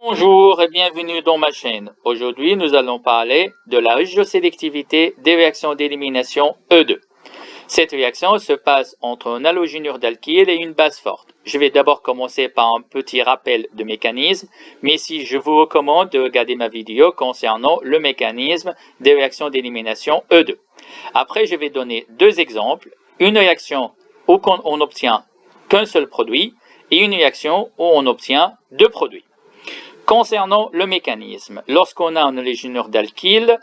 Bonjour et bienvenue dans ma chaîne. Aujourd'hui, nous allons parler de la régiosélectivité des réactions d'élimination E2. Cette réaction se passe entre un halogénure d'alkyle et une base forte. Je vais d'abord commencer par un petit rappel de mécanisme, mais ici je vous recommande de regarder ma vidéo concernant le mécanisme des réactions d'élimination E2. Après, je vais donner deux exemples, une réaction où on obtient qu'un seul produit et une réaction où on obtient deux produits. Concernant le mécanisme, lorsqu'on a un halogénure d'alkyle,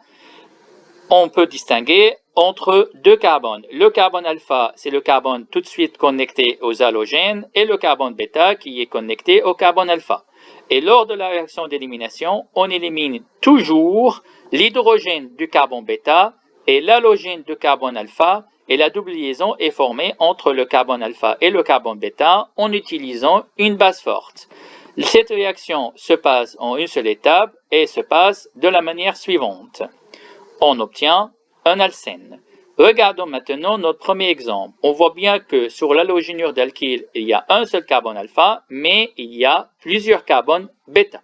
on peut distinguer entre deux carbones. Le carbone alpha, c'est le carbone tout de suite connecté aux halogènes, et le carbone bêta qui est connecté au carbone alpha. Et lors de la réaction d'élimination, on élimine toujours l'hydrogène du carbone bêta et l'halogène du carbone alpha, et la double liaison est formée entre le carbone alpha et le carbone bêta en utilisant une base forte. Cette réaction se passe en une seule étape et se passe de la manière suivante. On obtient un alcène. Regardons maintenant notre premier exemple. On voit bien que sur l'halogénure d'alkyle, il y a un seul carbone alpha, mais il y a plusieurs carbones bêta.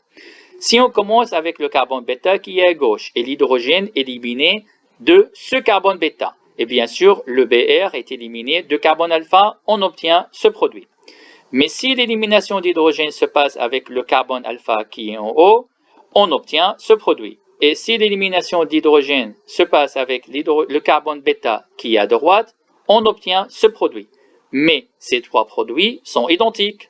Si on commence avec le carbone bêta qui est à gauche et l'hydrogène éliminé de ce carbone bêta, et bien sûr le Br est éliminé de carbone alpha, on obtient ce produit. Mais si l'élimination d'hydrogène se passe avec le carbone alpha qui est en haut, on obtient ce produit. Et si l'élimination d'hydrogène se passe avec le carbone bêta qui est à droite, on obtient ce produit. Mais ces trois produits sont identiques.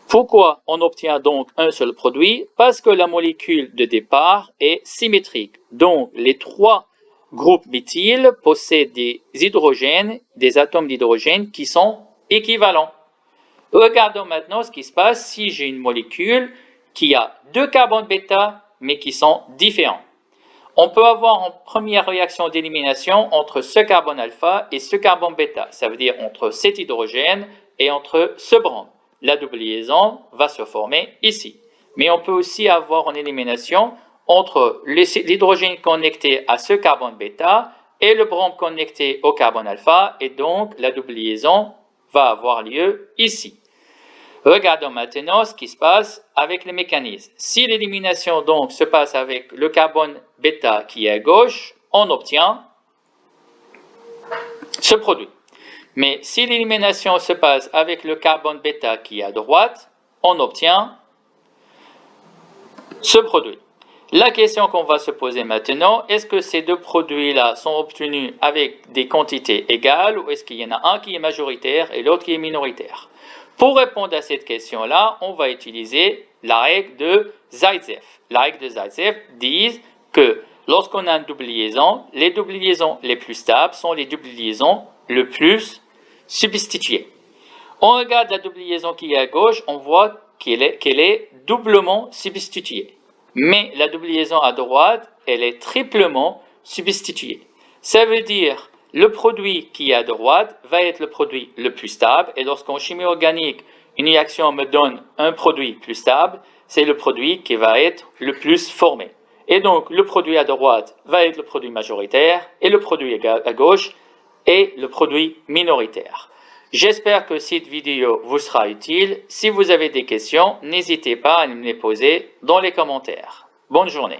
Pourquoi on obtient donc un seul produit? Parce que la molécule de départ est symétrique. Donc les trois groupes méthyl possèdent des hydrogènes, des atomes d'hydrogène qui sont équivalents. Regardons maintenant ce qui se passe si j'ai une molécule qui a deux carbones bêta mais qui sont différents. On peut avoir une première réaction d'élimination entre ce carbone alpha et ce carbone bêta, ça veut dire entre cet hydrogène et entre ce brome. La double liaison va se former ici. Mais on peut aussi avoir une élimination entre l'hydrogène connecté à ce carbone bêta et le brome connecté au carbone alpha, et donc la double liaison va avoir lieu ici. Regardons maintenant ce qui se passe avec les mécanismes. Si l'élimination donc se passe avec le carbone bêta qui est à gauche, on obtient ce produit. Mais si l'élimination se passe avec le carbone bêta qui est à droite, on obtient ce produit. La question qu'on va se poser maintenant, est-ce que ces deux produits-là sont obtenus avec des quantités égales ou est-ce qu'il y en a un qui est majoritaire et l'autre qui est minoritaire? Pour répondre à cette question-là, on va utiliser la règle de Zaitsev. La règle de Zaitsev dit que lorsqu'on a une double liaison, les doubles liaisons les plus stables sont les doubles liaisons les plus substituées. On regarde la double liaison qui est à gauche, on voit qu'elle est doublement substituée. Mais la double liaison à droite, elle est triplement substituée. Ça veut dire le produit qui est à droite va être le produit le plus stable, et lorsqu'en chimie organique, une réaction me donne un produit plus stable, c'est le produit qui va être le plus formé. Et donc, le produit à droite va être le produit majoritaire, et le produit à gauche est le produit minoritaire. J'espère que cette vidéo vous sera utile. Si vous avez des questions, n'hésitez pas à me les poser dans les commentaires. Bonne journée.